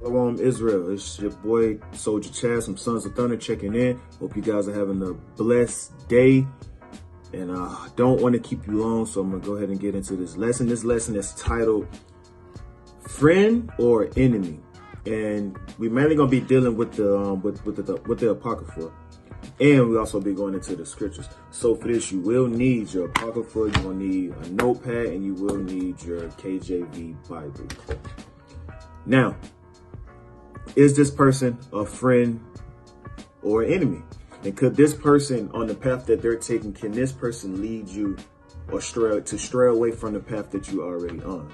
Shalom Israel, it's your boy Soldier Chaz from Sons of Thunder checking in. Hope you guys are having a blessed day. And I don't want to keep you long, so I'm going to go ahead and get into this lesson. This lesson is titled Friend or Enemy. And we're mainly going to be dealing with the Apocrypha. And we'll also be going into the scriptures. So for this, you will need your Apocrypha, you will need a notepad, and you will need your KJV Bible. Now, is this person a friend or an enemy? And could this person on the path that they're taking, can this person lead you or stray away from the path that you're already on?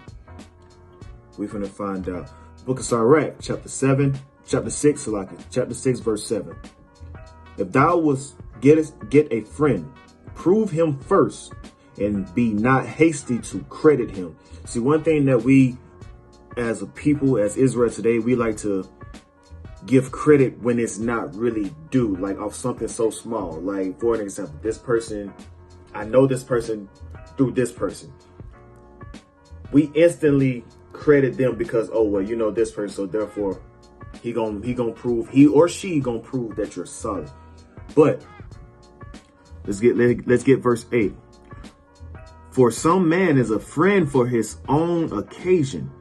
We're going to find out. Book of Sirach, chapter 6, verse 7. If thou wouldst get a friend, prove him first and be not hasty to credit him. See, one thing that we as a people, as Israel today, we like to give credit when it's not really due, like off something so small. Like, for an example, this person, I know this person through this person. We instantly credit them because, oh, well, you know this person, so therefore he or she gonna prove that you're solid. But let's get verse 8. For some man is a friend for his own occasion,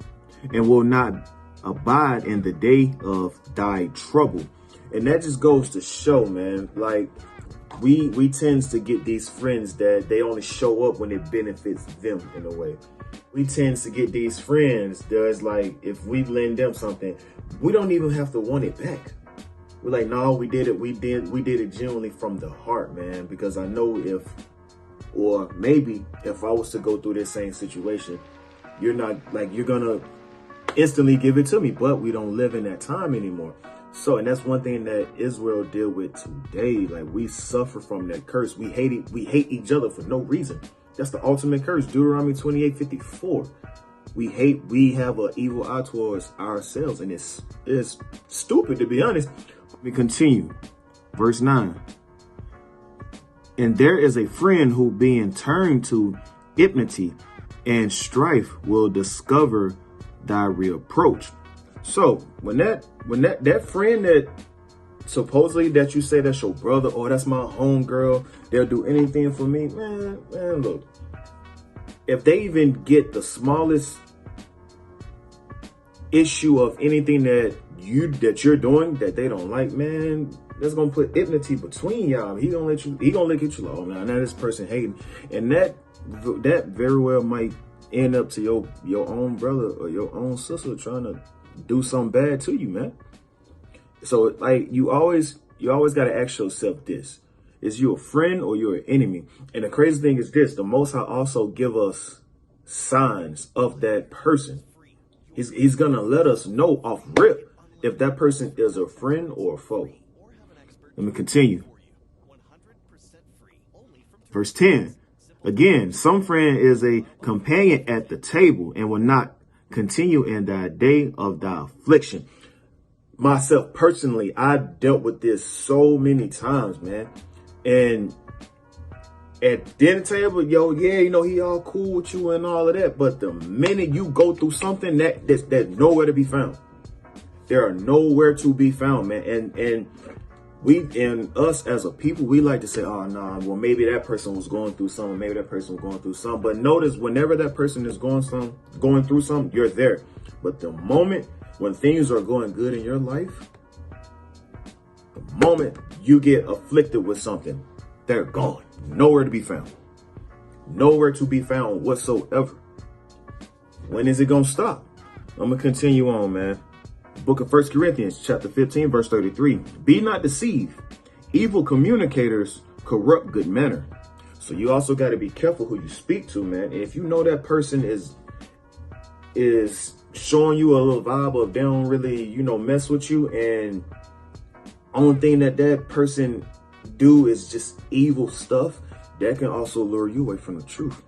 and will not abide in the day of thy trouble. And that just goes to show, man, like we tend to get these friends that they only show up when it benefits them in a way. We tend to get these friends that's like, if we lend them something, we don't even have to want it back. We're like, no, we did it genuinely from the heart, man, because I know if I was to go through this same situation, you're gonna instantly give it to me, but we don't live in that time anymore. So, and that's one thing that Israel deal with today. Like, we suffer from that curse. We hate each other for no reason. That's the ultimate curse. Deuteronomy 28:54. We have an evil eye towards ourselves, and it's stupid, to be honest. We continue. Verse 9. And there is a friend who, being turned to enmity and strife, will discover thy reproach. So when that friend that supposedly that you say that's your brother, or that's my homegirl, they'll do anything for me, man, look, if they even get the smallest issue of anything that you're doing that they don't like, man, that's gonna put enmity between y'all. He gonna look at you like, oh man, now this person hating, and that very well might end up to your own brother or your own sister trying to do something bad to you, man. So, like, you always got to ask yourself this: is you a friend or you're an enemy? And the crazy thing is this: the Most High also give us signs of that person. He's gonna let us know off rip if that person is a friend or a foe. Let me continue. Verse 10. Again, some friend is a companion at the table and will not continue in thy day of thy affliction. Myself personally, I dealt with this so many times, man. And at dinner table, yeah, you know, he all cool with you and all of that. But the minute you go through something, that's nowhere to be found. There are nowhere to be found, man. And us as a people, we like to say, oh, nah, well, maybe that person was going through something. Maybe that person was going through something. But notice, whenever that person is going through something, you're there. But the moment when things are going good in your life, the moment you get afflicted with something, they're gone. Nowhere to be found. Nowhere to be found whatsoever. When is it going to stop? I'm going to continue on, man. Book of 1 Corinthians, chapter 15, verse 33. Be not deceived. Evil communicators corrupt good manner. So you also got to be careful who you speak to, man. And if you know that person is showing you a little vibe of they don't really, mess with you, and only thing that person do is just evil stuff, that can also lure you away from the truth.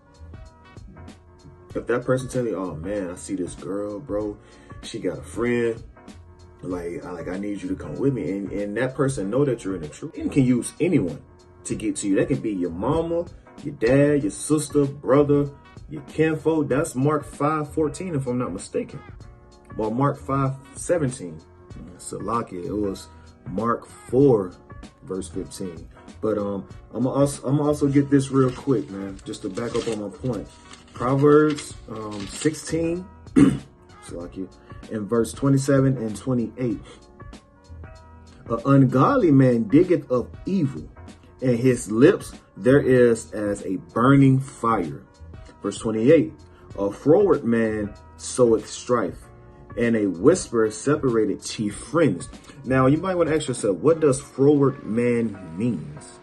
If that person tell you, oh man, I see this girl, bro, she got a friend, I need you to come with me, and that person know that you're in the truth. It can use anyone to get to you. That can be your mama, your dad, your sister, brother, your kinfolk. That's Mark 5:14, if I'm not mistaken. or Mark 5:17. Salakia, it was Mark 4, verse 15. But I'm gonna also get this real quick, man, just to back up on my point. Proverbs 16, Salakia, in verse 27 and 28. An ungodly man diggeth of evil, and his lips there is as a burning fire. Verse 28. A froward man soweth strife, and a whisper separated chief friends. Now, you might want to ask yourself, what does froward man means?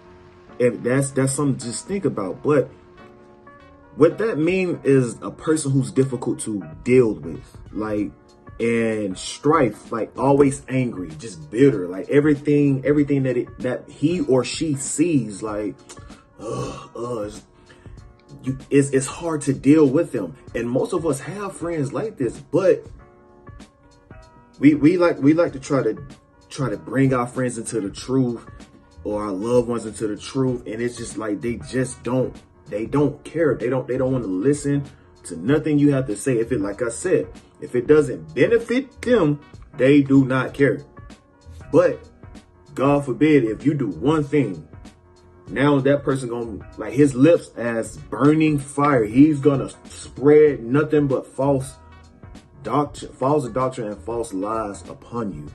And that's something to just think about. But what that means is a person who's difficult to deal with, like, and strife, like always angry, just bitter, like everything that he or she sees, like, it's hard to deal with them. And most of us have friends like this, but we like to try to bring our friends into the truth, or our loved ones into the truth, and it's just like they don't care. They don't want to listen to nothing you have to say. If it, like I said, if it doesn't benefit them, they do not care. But God forbid, if you do one thing, now that person gonna, like, his lips as burning fire. He's gonna spread nothing but false doctrine and false lies upon you.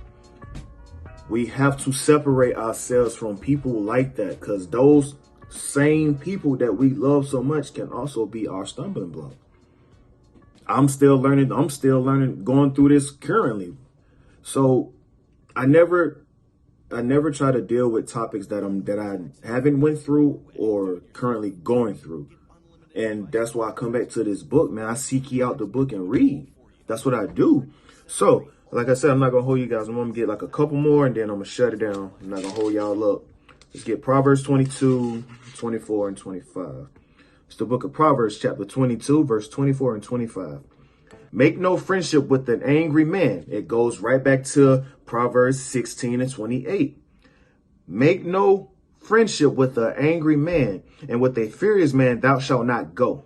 We have to separate ourselves from people like that, because those same people that we love so much can also be our stumbling block. I'm still learning, going through this currently. So I never try to deal with topics that I haven't went through or currently going through. And that's why I come back to this book, man. I seek ye out the book and read. That's what I do. So, like I said, I'm not going to hold you guys. I'm going to get like a couple more, and then I'm going to shut it down. I'm not going to hold y'all up. Let's get Proverbs 22, 24, and 25. It's the book of Proverbs, chapter 22, verse 24 and 25. Make no friendship with an angry man. It goes right back to Proverbs 16 and 28. Make no friendship with an angry man, and with a furious man thou shalt not go,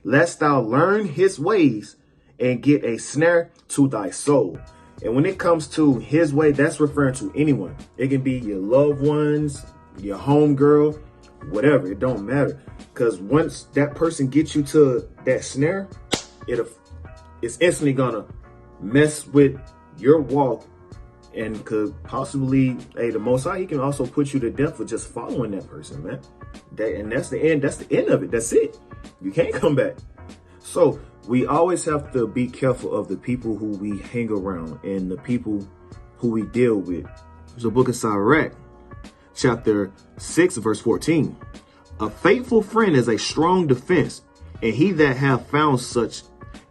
lest thou learn his ways and get a snare to thy soul. And when it comes to his way, that's referring to anyone. It can be your loved ones, your homegirl, whatever. It don't matter. Because once that person gets you to that snare, it's instantly gonna mess with your walk, and could possibly, the Most High, he can also put you to death for just following that person, man. And that's the end. That's the end of it. That's it. You can't come back. So we always have to be careful of the people who we hang around and the people who we deal with. The book of Sirach, chapter 6, verse 14. A faithful friend is a strong defense, and he that hath found such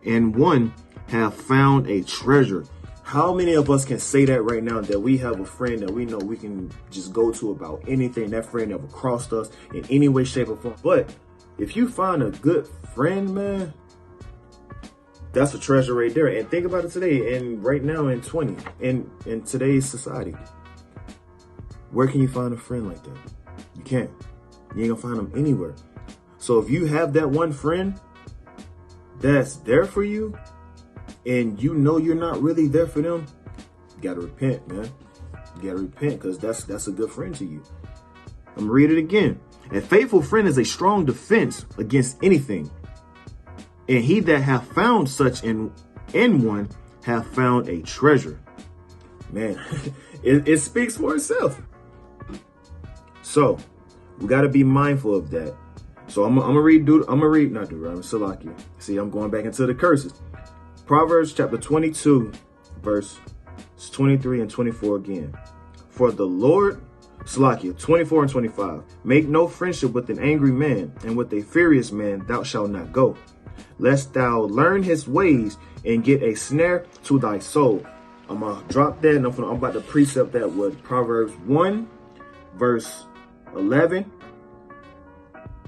and one have found a treasure. How many of us can say that right now, that we have a friend that we know we can just go to about anything? That friend never crossed us in any way, shape, or form. But if you find a good friend, man, that's a treasure right there. And think about it today, and right now in today's society, where can you find a friend like that? You can't. You ain't gonna find them anywhere. So if you have that one friend that's there for you, and you know you're not really there for them, you gotta repent, man. You gotta repent, because that's a good friend to you. I'm gonna read it again. A faithful friend is a strong defense against anything, and he that hath found such in one hath found a treasure. Man, it speaks for itself. So we got to be mindful of that. So I'm gonna read not Deuteronomy, Salakia. See, I'm going back into the curses. Proverbs chapter 22, verse 23 and 24 again. For the Lord, Salakia, 24 and 25. Make no friendship with an angry man, and with a furious man thou shalt not go, lest thou learn his ways and get a snare to thy soul. I'm gonna drop that, and I'm about to precept that with Proverbs 1, verse 11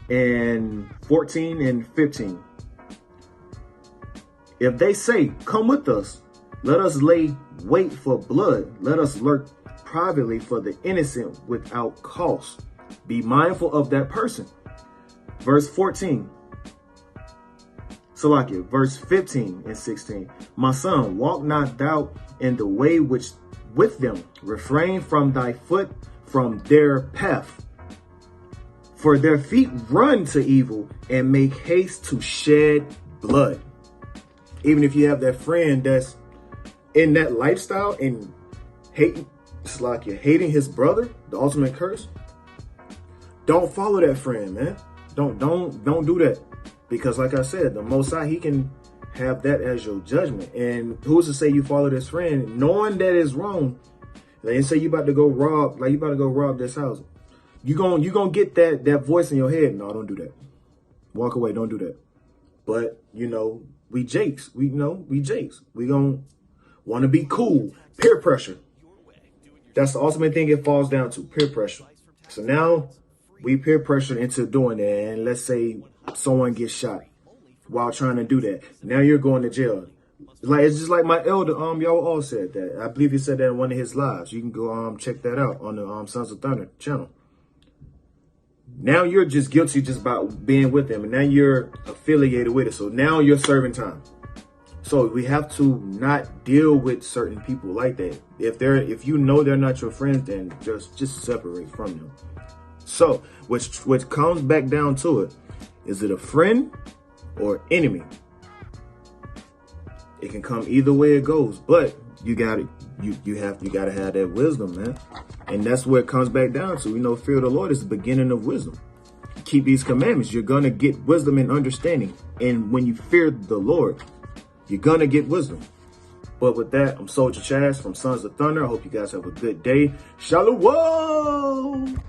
and 14 and 15. If they say, come with us, let us lay wait for blood. Let us lurk privately for the innocent without cause. Be mindful of that person. Verse 14. Salakia, verse 15 and 16. My son, walk not thou in the way which with them, refrain from thy foot from their path. For their feet run to evil and make haste to shed blood. Even if you have that friend that's in that lifestyle and hating, it's like you're hating his brother, the ultimate curse. Don't follow that friend, man. Don't do that. Because like I said, the Most High, he can have that as your judgment. And who's to say you follow this friend knowing that it's wrong? They say you about to go rob this house. You gonna get that voice in your head. No, don't do that. Walk away. Don't do that. But we jakes. We jakes. We gonna want to be cool. Peer pressure. That's the ultimate thing it falls down to. Peer pressure. So now we peer pressure into doing that. And let's say someone gets shot while trying to do that. Now you're going to jail. It's just like my elder, y'all all said that. I believe he said that in one of his lives. You can go check that out on the Sons of Thunder channel. Now you're just guilty just about being with them, and now you're affiliated with it. So now you're serving time. So we have to not deal with certain people like that. If you know they're not your friends, then just separate from them. So which comes back down to it, is it a friend or enemy? It can come either way it goes, but you gotta have that wisdom, man. And that's where it comes back down to. Fear of the Lord is the beginning of wisdom. Keep these commandments. You're gonna get wisdom and understanding. And when you fear the Lord, you're gonna get wisdom. But with that, I'm Soldier Chaz from Sons of Thunder. I hope you guys have a good day. Shalom.